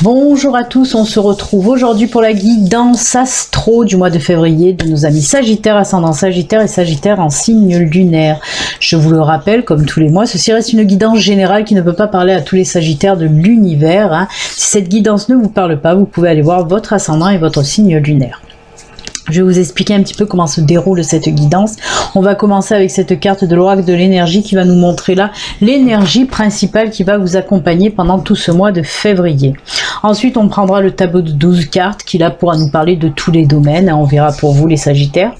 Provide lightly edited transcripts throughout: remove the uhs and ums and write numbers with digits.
Bonjour à tous, on se retrouve aujourd'hui pour la guidance astro du mois de février de nos amis Sagittaire, ascendant Sagittaire et Sagittaire en signe lunaire. Je vous le rappelle, comme tous les mois, ceci reste une guidance générale qui ne peut pas parler à tous les Sagittaires de l'univers. Si cette guidance ne vous parle pas, vous pouvez aller voir votre ascendant et votre signe lunaire. Je vais vous expliquer un petit peu comment se déroule cette guidance. On va commencer avec cette carte de l'oracle de l'énergie qui va nous montrer là l'énergie principale qui va vous accompagner pendant tout ce mois de février. Ensuite, on prendra le tableau de 12 cartes qui là pourra nous parler de tous les domaines. On verra pour vous les Sagittaires.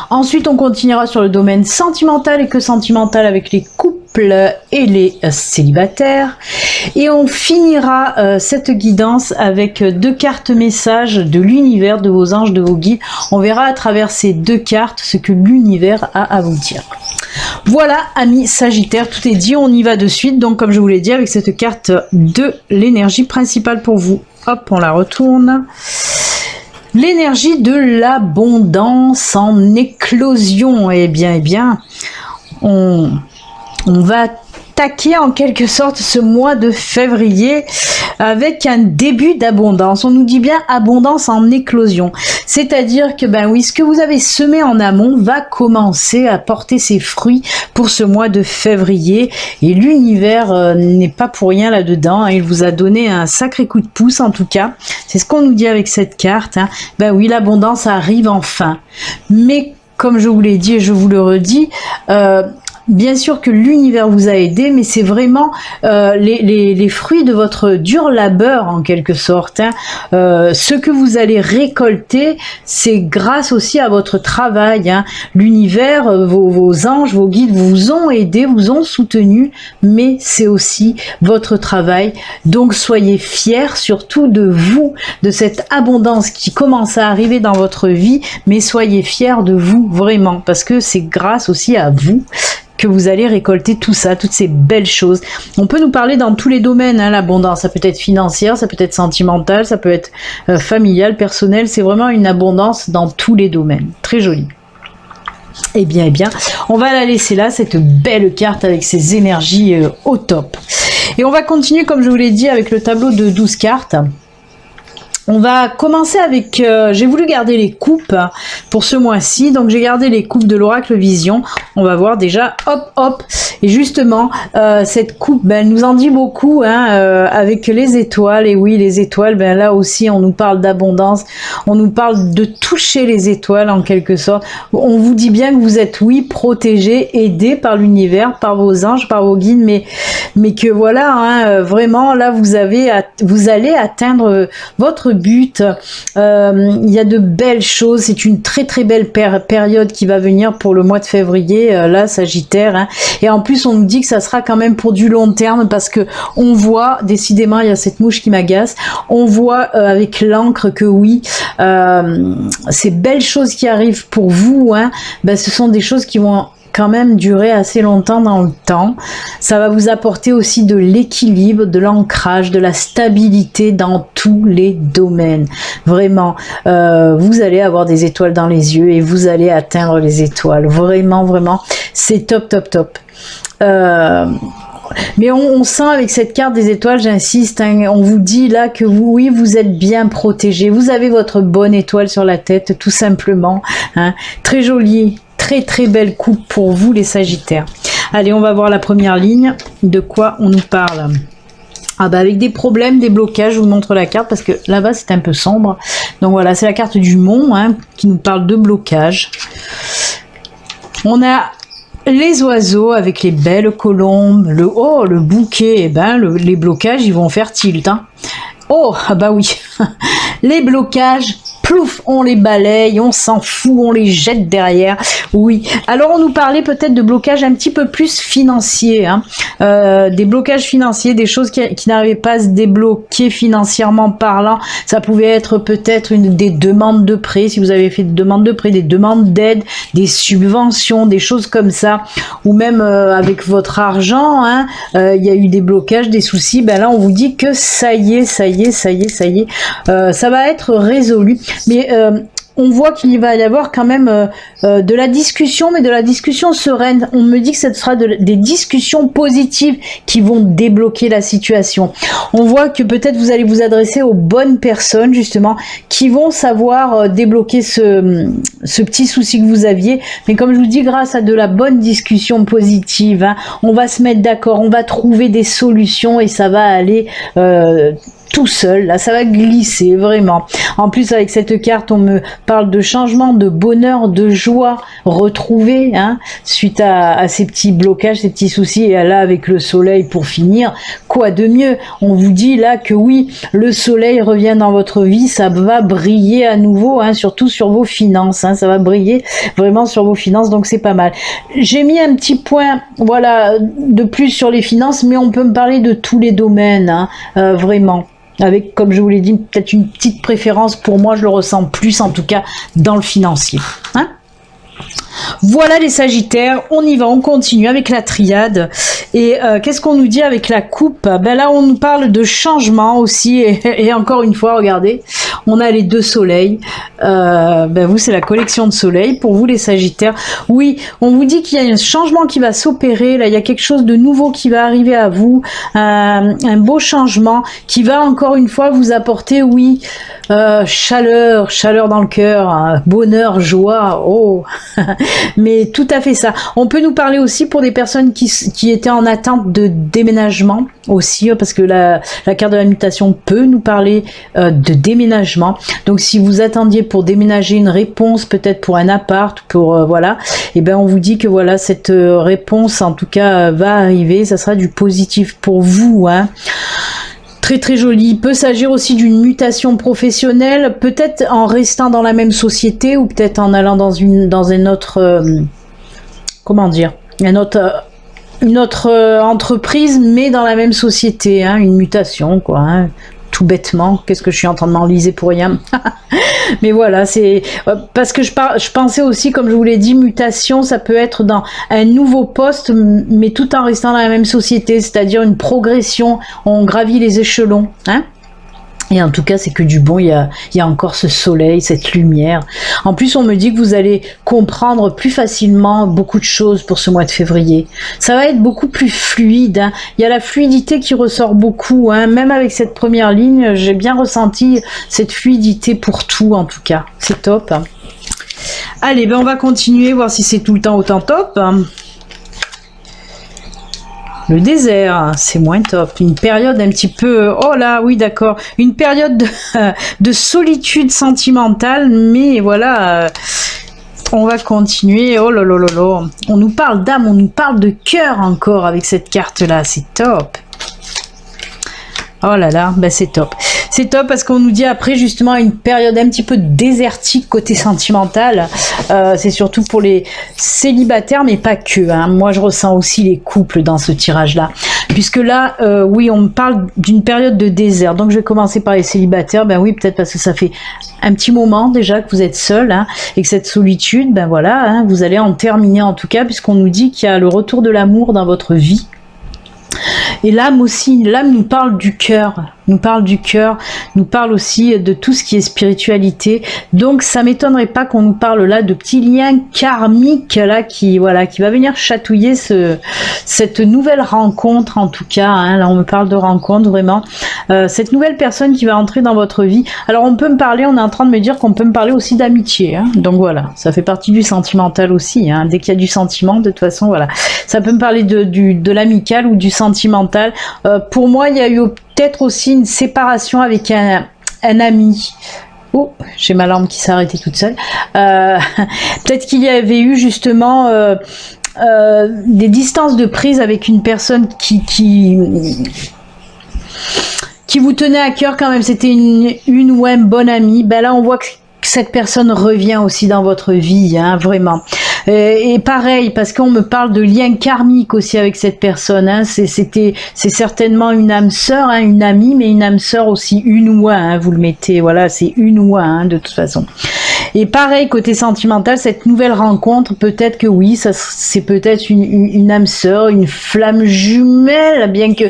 Ensuite, on continuera sur le domaine sentimental et que sentimental avec les couples et les célibataires. Et on finira cette guidance avec deux cartes messages de l'univers, de vos anges, de vos guides. On verra à travers ces deux cartes ce que l'univers a à vous dire. Voilà, amis Sagittaires, tout est dit, on y va de suite. Donc, comme je vous l'ai dit, avec cette carte de l'énergie principale pour vous. Hop, on la retourne. L'énergie de l'abondance en éclosion. Eh bien, on va attaquer en quelque sorte ce mois de février avec un début d'abondance. On nous dit bien abondance en éclosion. C'est-à-dire que, ben oui, ce que vous avez semé en amont va commencer à porter ses fruits pour ce mois de février. Et l'univers n'est pas pour rien là-dedans. Il vous a donné un sacré coup de pouce en tout cas. C'est ce qu'on nous dit avec cette carte. Ben oui, l'abondance arrive enfin. Mais comme je vous l'ai dit et je vous le redis, bien sûr que l'univers vous a aidé, mais c'est vraiment les fruits de votre dur labeur en quelque sorte. Ce que vous allez récolter, c'est grâce aussi à votre travail. L'univers, vos anges, vos guides vous ont aidé, vous ont soutenu, mais c'est aussi votre travail. Donc soyez fiers surtout de vous, de cette abondance qui commence à arriver dans votre vie, mais soyez fiers de vous vraiment, parce que c'est grâce aussi à vous que vous allez récolter tout ça, toutes ces belles choses. On peut nous parler dans tous les domaines, l'abondance, ça peut être financière, ça peut être sentimentale, ça peut être familiale, personnelle, c'est vraiment une abondance dans tous les domaines. Très joli. Eh bien, on va la laisser là, cette belle carte avec ses énergies au top. Et on va continuer, comme je vous l'ai dit, avec le tableau de 12 cartes. On va commencer avec, j'ai voulu garder les coupes pour ce mois-ci, donc j'ai gardé les coupes de l'oracle Vision. On va voir déjà, hop, et justement, cette coupe, ben, elle nous en dit beaucoup, avec les étoiles, et oui, les étoiles, ben là aussi, on nous parle d'abondance, on nous parle de toucher les étoiles en quelque sorte. On vous dit bien que vous êtes, oui, protégé, aidé par l'univers, par vos anges, par vos guides, mais que voilà, vraiment, là, vous allez atteindre votre but. Il y a de belles choses, c'est une très belle période qui va venir pour le mois de février, là Sagittaire, et en plus on nous dit que ça sera quand même pour du long terme, parce que on voit, décidément il y a cette mouche qui m'agace, on voit avec l'encre que oui, ces belles choses qui arrivent pour vous, ben, ce sont des choses qui vont quand même durer assez longtemps dans le temps. Ça va vous apporter aussi de l'équilibre, de l'ancrage, de la stabilité dans tous les domaines. Vraiment, vous allez avoir des étoiles dans les yeux et vous allez atteindre les étoiles. Vraiment, c'est top. Mais on sent avec cette carte des étoiles, j'insiste, on vous dit là que oui, vous êtes bien protégé. Vous avez votre bonne étoile sur la tête, tout simplement. Très jolie. Très belle coupe pour vous les Sagittaires. Allez, on va voir la première ligne. De quoi on nous parle? Avec des problèmes, des blocages, je vous montre la carte parce que là-bas c'est un peu sombre. Donc voilà, c'est la carte du mont qui nous parle de blocage. On a les oiseaux avec les belles colombes, le bouquet, les blocages ils vont faire tilt. Oh, bah oui, les blocages, plouf, on les balaye, on s'en fout, on les jette derrière. Oui, alors on nous parlait peut-être de blocages un petit peu plus financiers, des blocages financiers, des choses qui n'arrivaient pas à se débloquer financièrement parlant. Ça pouvait être peut-être des demandes de prêt, si vous avez fait des demandes de prêt, des demandes d'aide, des subventions, des choses comme ça, ou même avec votre argent, il y a eu des blocages, des soucis. Ben là, on vous dit que ça y est, ça va être résolu. Mais on voit qu'il va y avoir quand même de la discussion, mais de la discussion sereine. On me dit que ce sera des discussions positives qui vont débloquer la situation. On voit que peut-être vous allez vous adresser aux bonnes personnes, justement, qui vont savoir débloquer ce petit souci que vous aviez. Mais comme je vous dis, grâce à de la bonne discussion positive, hein, on va se mettre d'accord, on va trouver des solutions et ça va aller... tout seul, là, ça va glisser, vraiment. En plus, avec cette carte, on me parle de changement, de bonheur, de joie retrouvée, hein, suite à ces petits blocages, ces petits soucis, et là, avec le soleil pour finir, quoi de mieux? On vous dit là que oui, le soleil revient dans votre vie, ça va briller à nouveau, hein, surtout sur vos finances, hein, ça va briller vraiment sur vos finances, donc c'est pas mal. J'ai mis un petit point, voilà, de plus sur les finances, mais on peut me parler de tous les domaines, hein, vraiment. Avec, comme je vous l'ai dit, peut-être une petite préférence pour moi, je le ressens plus en tout cas dans le financier. Hein? Voilà les Sagittaires, on y va, on continue avec la triade. Et qu'est-ce qu'on nous dit avec la coupe? Ben là, on nous parle de changement aussi. Et encore une fois, regardez, on a les deux soleils. Ben vous, c'est la collection de soleil. Pour vous, les Sagittaires, oui, on vous dit qu'il y a un changement qui va s'opérer. Là, il y a quelque chose de nouveau qui va arriver à vous. Un beau changement qui va encore une fois vous apporter, oui, chaleur dans le cœur, hein, bonheur, joie. Oh mais tout à fait ça. On peut nous parler aussi pour des personnes qui étaient en attente de déménagement aussi, parce que la carte de la mutation peut nous parler de déménagement. Donc si vous attendiez pour déménager une réponse, peut-être pour un appart, pour voilà, et ben on vous dit que voilà, cette réponse en tout cas va arriver, ça sera du positif pour vous, hein. Très très joli. Il peut s'agir aussi d'une mutation professionnelle, peut-être en restant dans la même société ou peut-être en allant dans une autre comment dire, une autre entreprise, mais dans la même société, hein, une mutation quoi, hein, tout bêtement. Qu'est-ce que je suis en train de m'enliser pour rien? Mais voilà, c'est parce que je pensais aussi, comme je vous l'ai dit, mutation, ça peut être dans un nouveau poste, mais tout en restant dans la même société, c'est-à-dire une progression, on gravit les échelons, hein. Et en tout cas, c'est que du bon, il y a encore ce soleil, cette lumière. En plus, on me dit que vous allez comprendre plus facilement beaucoup de choses pour ce mois de février. Ça va être beaucoup plus fluide, hein. Il y a la fluidité qui ressort beaucoup, hein. Même avec cette première ligne, j'ai bien ressenti cette fluidité pour tout, en tout cas. C'est top, hein. Allez, ben on va continuer, voir si c'est tout le temps autant top, hein. Le désert, c'est moins top. Une période un petit peu... Oh là, oui, d'accord. Une période de solitude sentimentale, mais voilà... on va continuer. Oh là là là là. On nous parle d'âme, on nous parle de cœur encore avec cette carte-là. C'est top. Oh là là, ben c'est top. C'est top parce qu'on nous dit après justement une période un petit peu désertique côté sentimental. C'est surtout pour les célibataires, mais pas que, hein. Moi, je ressens aussi les couples dans ce tirage-là. Puisque là, oui, on me parle d'une période de désert. Donc, je vais commencer par les célibataires. Ben oui, peut-être parce que ça fait un petit moment déjà que vous êtes seul, hein, et que cette solitude, ben voilà, hein, vous allez en terminer en tout cas, puisqu'on nous dit qu'il y a le retour de l'amour dans votre vie. Et l'âme aussi, l'âme nous parle du cœur, nous parle aussi de tout ce qui est spiritualité. Donc ça m'étonnerait pas qu'on nous parle là de petits liens karmiques là qui va venir chatouiller cette nouvelle rencontre en tout cas, hein. Là on me parle de rencontre vraiment, cette nouvelle personne qui va entrer dans votre vie. Alors on est en train de me dire qu'on peut me parler aussi d'amitié, hein. Donc voilà, ça fait partie du sentimental aussi, hein. Dès qu'il y a du sentiment, de toute façon voilà, ça peut me parler de l'amical ou du sentimental. Pour moi, il y a eu peut-être aussi une séparation avec un ami. Oh, j'ai ma lampe qui s'est arrêtée toute seule. Peut-être qu'il y avait eu justement des distances de prise avec une personne qui vous tenait à cœur quand même. C'était une ou un bon ami. Ben là, on voit que cette personne revient aussi dans votre vie, hein, vraiment. Et pareil, parce qu'on me parle de lien karmique aussi avec cette personne, hein. C'est certainement une âme sœur, hein, une amie, mais une âme sœur aussi, une ou un, hein, vous le mettez, voilà, c'est une ou un, hein, de toute façon. Et pareil, côté sentimental, cette nouvelle rencontre, peut-être que oui, c'est peut-être une âme sœur, une flamme jumelle, bien que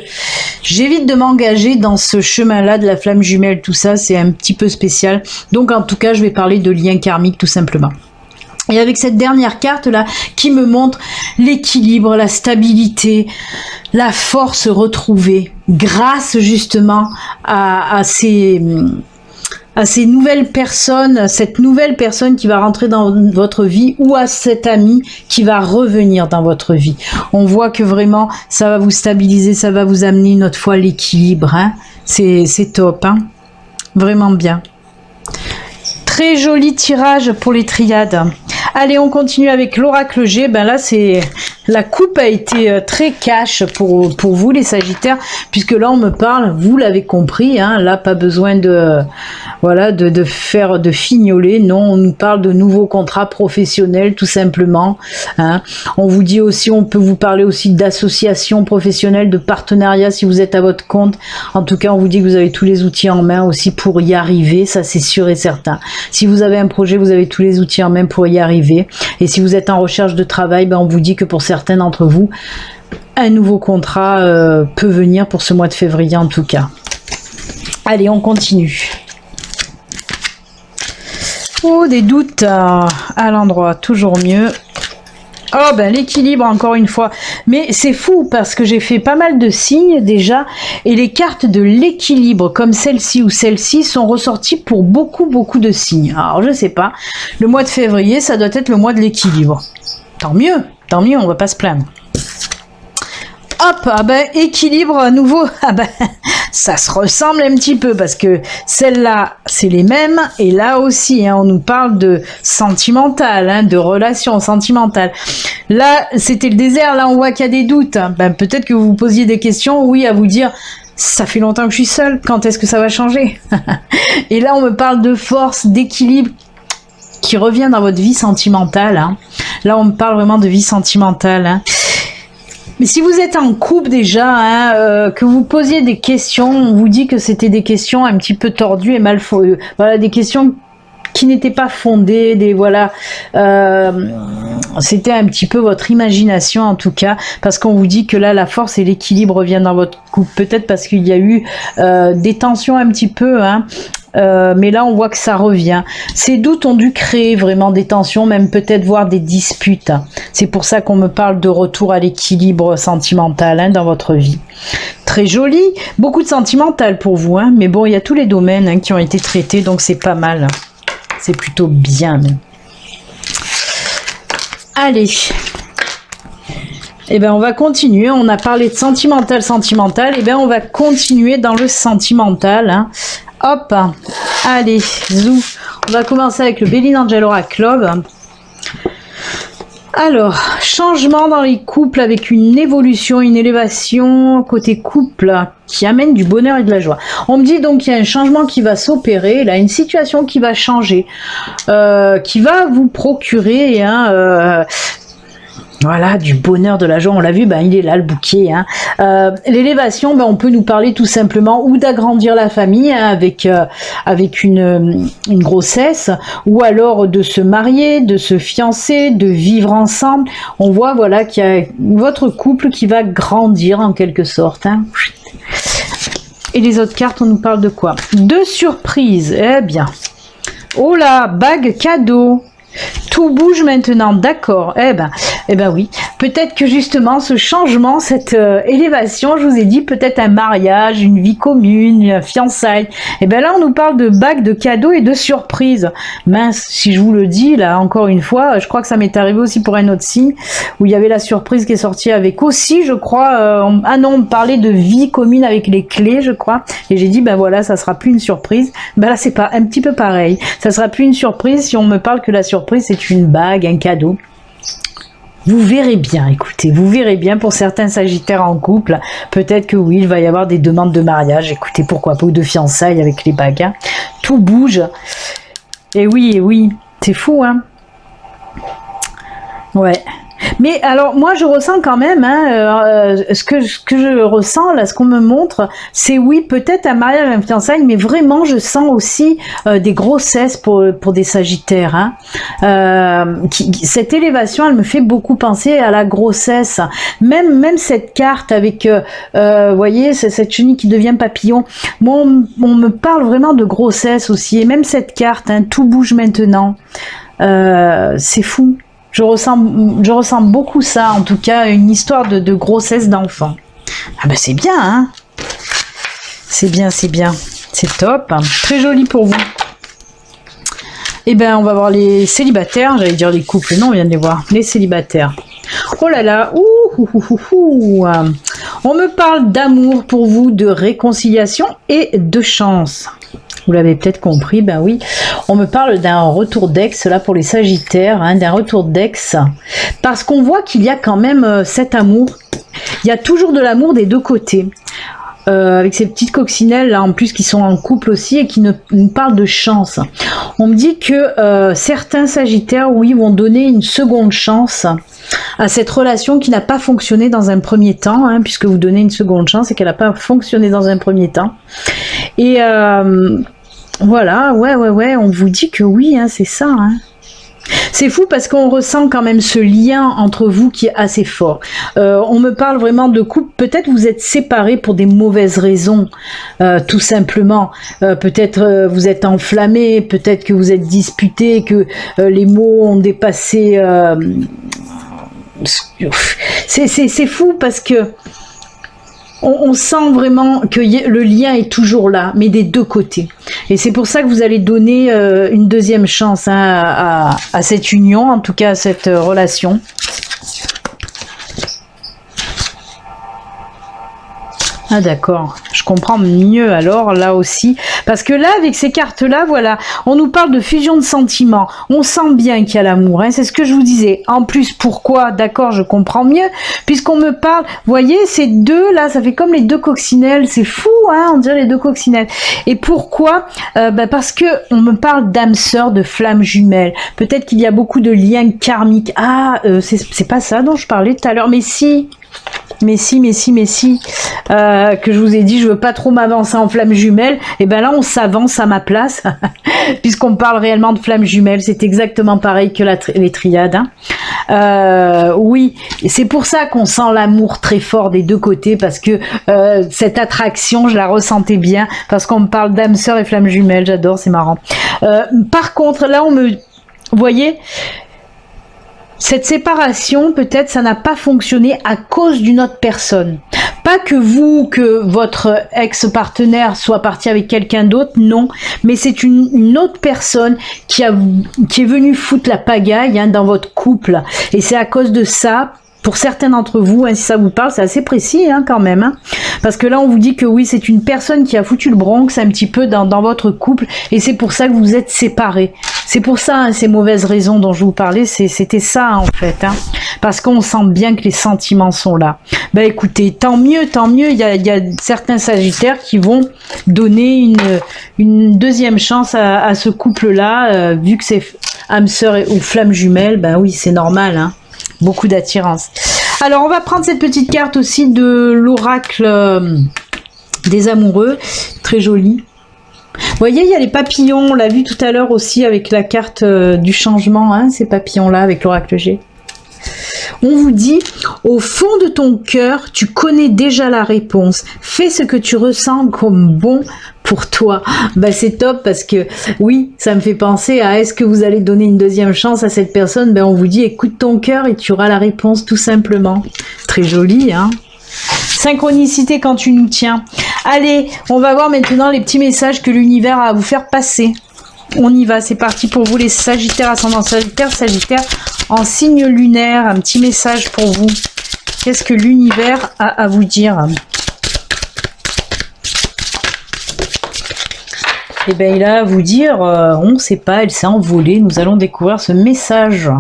J'évite de m'engager dans ce chemin-là de la flamme jumelle, tout ça, c'est un petit peu spécial. Donc en tout cas, je vais parler de lien karmique tout simplement. Et avec cette dernière carte là qui me montre l'équilibre, la stabilité, la force retrouvée grâce justement à ces nouvelles personnes, cette nouvelle personne qui va rentrer dans votre vie ou à cet ami qui va revenir dans votre vie. On voit que vraiment ça va vous stabiliser, ça va vous amener une autre fois l'équilibre. Hein. C'est top, hein. Vraiment bien. Très joli tirage pour les triades. Allez, on continue avec l'oracle G. Ben là, c'est la coupe a été très cash pour vous les Sagittaires, puisque là on me parle, vous l'avez compris, hein, là pas besoin de voilà de faire de fignoler. Non, on nous parle de nouveaux contrats professionnels tout simplement. Hein. On vous dit aussi, on peut vous parler aussi d'associations professionnelles, de partenariats si vous êtes à votre compte. En tout cas, on vous dit que vous avez tous les outils en main aussi pour y arriver, ça c'est sûr et certain. Si vous avez un projet, vous avez tous les outils en main pour y arriver. Et si vous êtes en recherche de travail, ben on vous dit que pour certains d'entre vous, un nouveau contrat peut venir pour ce mois de février en tout cas. Allez, on continue. Oh, des doutes à l'endroit, toujours mieux. Oh ben l'équilibre encore une fois, mais c'est fou parce que j'ai fait pas mal de signes déjà et les cartes de l'équilibre comme celle-ci ou celle-ci sont ressorties pour beaucoup de signes. Alors je sais pas, le mois de février ça doit être le mois de l'équilibre. Tant mieux, on va pas se plaindre. Hop, ah ben équilibre à nouveau, ah ben ça se ressemble un petit peu parce que celle-là c'est les mêmes et là aussi hein, on nous parle de sentimental, hein, de relations sentimentales. Là c'était le désert, là on voit qu'il y a des doutes. Ben, peut-être que vous vous posiez des questions, oui, à vous dire ça fait longtemps que je suis seule, quand est-ce que ça va changer? Et là on me parle de force, d'équilibre qui revient dans votre vie sentimentale. Hein. Là on me parle vraiment de vie sentimentale. Hein. Mais si vous êtes en couple déjà, hein, que vous posiez des questions, on vous dit que c'était des questions un petit peu tordues et mal fondées. Voilà, des questions qui n'étaient pas fondées, des voilà, c'était un petit peu votre imagination en tout cas, parce qu'on vous dit que là la force et l'équilibre reviennent dans votre couple, peut-être parce qu'il y a eu des tensions un petit peu, hein. Mais là on voit que ça revient. Ces doutes ont dû créer vraiment des tensions, même peut-être voir des disputes. C'est pour ça qu'on me parle de retour à l'équilibre sentimental hein, dans votre vie. Très joli, beaucoup de sentimental pour vous, hein, mais bon il y a tous les domaines hein, qui ont été traités, donc c'est pas mal. C'est plutôt bien même. Allez. Eh bien, on va continuer. On a parlé de sentimental. Eh bien, on va continuer dans le sentimental. Hein. Hop. Allez, zou. On va commencer avec le Béline Angel Oracle Club. Alors, changement dans les couples avec une évolution, une élévation côté couple qui amène du bonheur et de la joie. On me dit donc qu'il y a un changement qui va s'opérer, là, une situation qui va changer, qui va vous procurer voilà, du bonheur, de la joie, on l'a vu, ben, il est là le bouquet. Hein. L'élévation, ben, on peut nous parler tout simplement ou d'agrandir la famille hein, avec une grossesse, ou alors de se marier, de se fiancer, de vivre ensemble. On voit voilà, qu'il y a votre couple qui va grandir en quelque sorte. Hein. Et les autres cartes, on nous parle de quoi? De surprise, eh bien. Oh là, bague cadeau. Tout bouge maintenant, d'accord. Eh ben oui. Peut-être que justement ce changement, cette élévation, je vous ai dit peut-être un mariage, une vie commune, une fiançailles. Eh ben là, on nous parle de bagues, de cadeaux et de surprises. Mince, si je vous le dis, là, encore une fois, je crois que ça m'est arrivé aussi pour un autre signe, où il y avait la surprise qui est sortie avec aussi, je crois, ah non, on me parlait de vie commune avec les clés, je crois. Et j'ai dit, ben voilà, ça sera plus une surprise. Ben là, c'est pas un petit peu pareil. Ça sera plus une surprise si on me parle que la surprise, c'est une bague, un cadeau. Vous verrez bien, écoutez, vous verrez bien pour certains Sagittaires en couple, peut-être que oui, il va y avoir des demandes de mariage, écoutez, pourquoi pas, ou de fiançailles avec les bagues, hein. Tout bouge, et oui, c'est fou, hein. Ouais, Mais alors, moi, je ressens quand même, hein, ce que je ressens, là, ce qu'on me montre, c'est oui, peut-être un mariage, un fiançailles, mais vraiment, je sens aussi des grossesses pour des sagittaires. Hein. Cette élévation, elle me fait beaucoup penser à la grossesse. Même cette carte avec, vous voyez, cette chenille qui devient papillon, moi, on me parle vraiment de grossesse aussi. Et même cette carte, hein, tout bouge maintenant. C'est fou. Je ressens beaucoup ça, en tout cas, une histoire de grossesse d'enfant. Ah ben c'est bien, hein. C'est bien, c'est bien. C'est top. Très joli pour vous. Eh ben, on va voir les célibataires. J'allais dire les couples, non, on vient de les voir. Les célibataires. Oh là là, on me parle d'amour pour vous, de réconciliation et de chance. Vous l'avez peut-être compris, ben oui. On me parle d'un retour d'ex, là pour les sagittaires, hein, d'un retour d'ex. Parce qu'on voit qu'il y a quand même cet amour. Il y a toujours de l'amour des deux côtés. Avec ces petites coccinelles là en plus qui sont en couple aussi et qui nous parlent de chance. On me dit que certains sagittaires, oui, vont donner une seconde chance à cette relation qui n'a pas fonctionné dans un premier temps, hein, puisque vous donnez une seconde chance et qu'elle n'a pas fonctionné dans un premier temps. Et voilà, ouais, on vous dit que oui, hein, c'est ça. Hein. C'est fou parce qu'on ressent quand même ce lien entre vous qui est assez fort. On me parle vraiment de couple. Peut-être vous êtes séparés pour des mauvaises raisons, tout simplement. Peut-être vous êtes enflammés, peut-être que vous êtes disputés, que les mots ont dépassé. C'est fou parce que on sent vraiment que le lien est toujours là, mais des deux côtés. Et c'est pour ça que vous allez donner une deuxième chance, hein, à cette union, en tout cas à cette relation. Ah d'accord, je comprends mieux alors là aussi, parce que là avec ces cartes là, voilà, on nous parle de fusion de sentiments, on sent bien qu'il y a l'amour, hein, c'est ce que je vous disais. En plus, pourquoi? D'accord, je comprends mieux, puisqu'on me parle, voyez, ces deux là, ça fait comme les deux coccinelles, c'est fou, hein, on dirait les deux coccinelles. Et pourquoi? Parce que on me parle d'âme sœur, de flamme jumelle. Peut-être qu'il y a beaucoup de liens karmiques. Ah, c'est pas ça dont je parlais tout à l'heure, mais si. Mais si, que je vous ai dit, je veux pas trop m'avancer en flamme jumelle. Et ben là, on s'avance à ma place, puisqu'on parle réellement de flamme jumelle. C'est exactement pareil que les triades. Hein. Oui, c'est pour ça qu'on sent l'amour très fort des deux côtés, parce que cette attraction, je la ressentais bien, parce qu'on me parle d'âme sœur et flamme jumelle. J'adore, c'est marrant. Par contre, là, vous voyez. Cette séparation, peut-être, ça n'a pas fonctionné à cause d'une autre personne. Pas que votre ex-partenaire soit parti avec quelqu'un d'autre, non. Mais c'est une autre personne qui est venue foutre la pagaille, hein, dans votre couple. Et c'est à cause de ça. Pour certains d'entre vous, hein, si ça vous parle, c'est assez précis, hein, quand même. Hein, parce que là, on vous dit que oui, c'est une personne qui a foutu le Bronx un petit peu dans votre couple. Et c'est pour ça que vous êtes séparés. C'est pour ça, hein, ces mauvaises raisons dont je vous parlais, c'était ça, en fait. Hein, parce qu'on sent bien que les sentiments sont là. Ben écoutez, tant mieux. Il y a certains sagittaires qui vont donner une deuxième chance à ce couple-là. Vu que c'est âme sœur ou flamme jumelle, ben oui, c'est normal, hein. Beaucoup d'attirance. Alors, on va prendre cette petite carte aussi de l'oracle des amoureux. Très jolie. Vous voyez, il y a les papillons. On l'a vu tout à l'heure aussi avec la carte du changement. Hein, ces papillons-là avec l'oracle G. On vous dit, au fond de ton cœur, tu connais déjà la réponse. Fais ce que tu ressens comme bon pour toi. Ben, c'est top parce que oui, ça me fait penser à est-ce que vous allez donner une deuxième chance à cette personne? Ben, on vous dit, écoute ton cœur et tu auras la réponse tout simplement. Très joli, hein? Synchronicité quand tu nous tiens. Allez, on va voir maintenant les petits messages que l'univers a à vous faire passer. On y va, c'est parti pour vous les sagittaires, ascendant sagittaire, sagittaire en signe lunaire. Un petit message pour vous. Qu'est-ce que l'univers a à vous dire? Eh bien, il a à vous dire, on ne sait pas, elle s'est envolée. Nous allons découvrir ce message.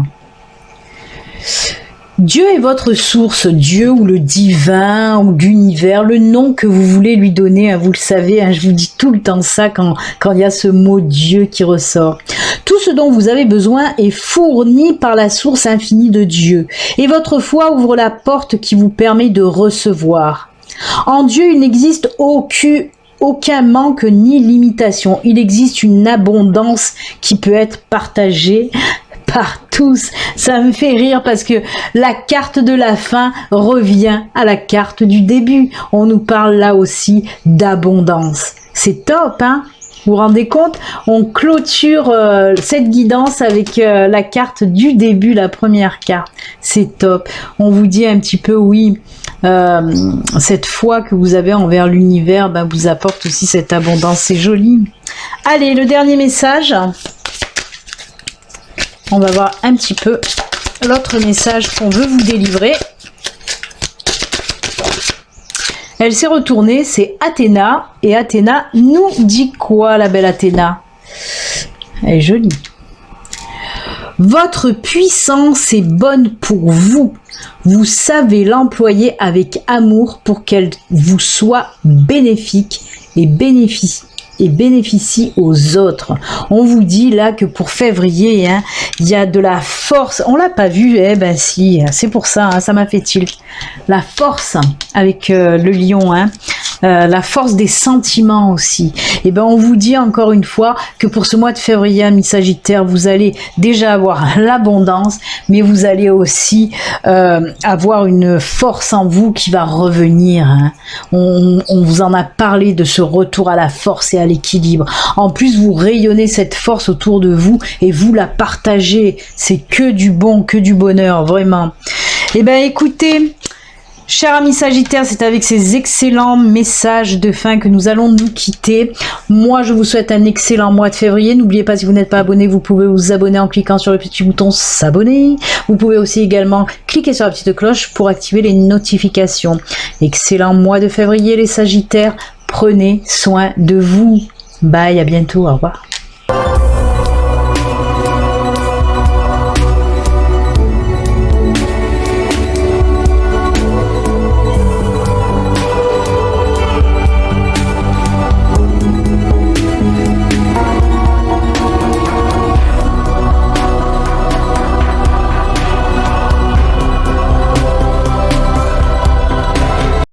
Dieu est votre source, Dieu ou le divin ou l'univers, le nom que vous voulez lui donner, hein, vous le savez, hein, je vous dis tout le temps ça quand il y a ce mot Dieu qui ressort. Tout ce dont vous avez besoin est fourni par la source infinie de Dieu. Et votre foi ouvre la porte qui vous permet de recevoir. En Dieu, il n'existe aucun manque ni limitation. Il existe une abondance qui peut être partagée par tous. Ça me fait rire parce que la carte de la fin revient à la carte du début. On nous parle là aussi d'abondance. C'est top, hein? Vous vous rendez compte? On clôture cette guidance avec la carte du début, la première carte. C'est top. On vous dit un petit peu, oui, cette foi que vous avez envers l'univers vous apporte aussi cette abondance. C'est joli. Allez, le dernier message. On va voir un petit peu l'autre message qu'on veut vous délivrer. Elle s'est retournée, c'est Athéna. Et Athéna nous dit quoi, la belle Athéna? Elle est jolie. Votre puissance est bonne pour vous. Vous savez l'employer avec amour pour qu'elle vous soit bénéfique et bénéficie aux autres. On vous dit là que pour février, hein, il y a de la force. On l'a pas vu, eh ben si, c'est pour ça, hein, ça m'a fait tilt. La force avec le lion, hein, la force des sentiments aussi. Et ben on vous dit encore une fois que pour ce mois de février, amis Sagittaire, vous allez déjà avoir l'abondance, mais vous allez aussi avoir une force en vous qui va revenir. Hein. On vous en a parlé de ce retour à la force et à l'équilibre. En plus, vous rayonnez cette force autour de vous et vous la partagez. C'est que du bon, que du bonheur, vraiment. Eh ben écoutez, chers amis Sagittaires, c'est avec ces excellents messages de fin que nous allons nous quitter. Moi, je vous souhaite un excellent mois de février. N'oubliez pas, si vous n'êtes pas abonné, vous pouvez vous abonner en cliquant sur le petit bouton s'abonner. Vous pouvez aussi également cliquer sur la petite cloche pour activer les notifications. Excellent mois de février, les Sagittaires. Prenez soin de vous. Bye, à bientôt, au revoir.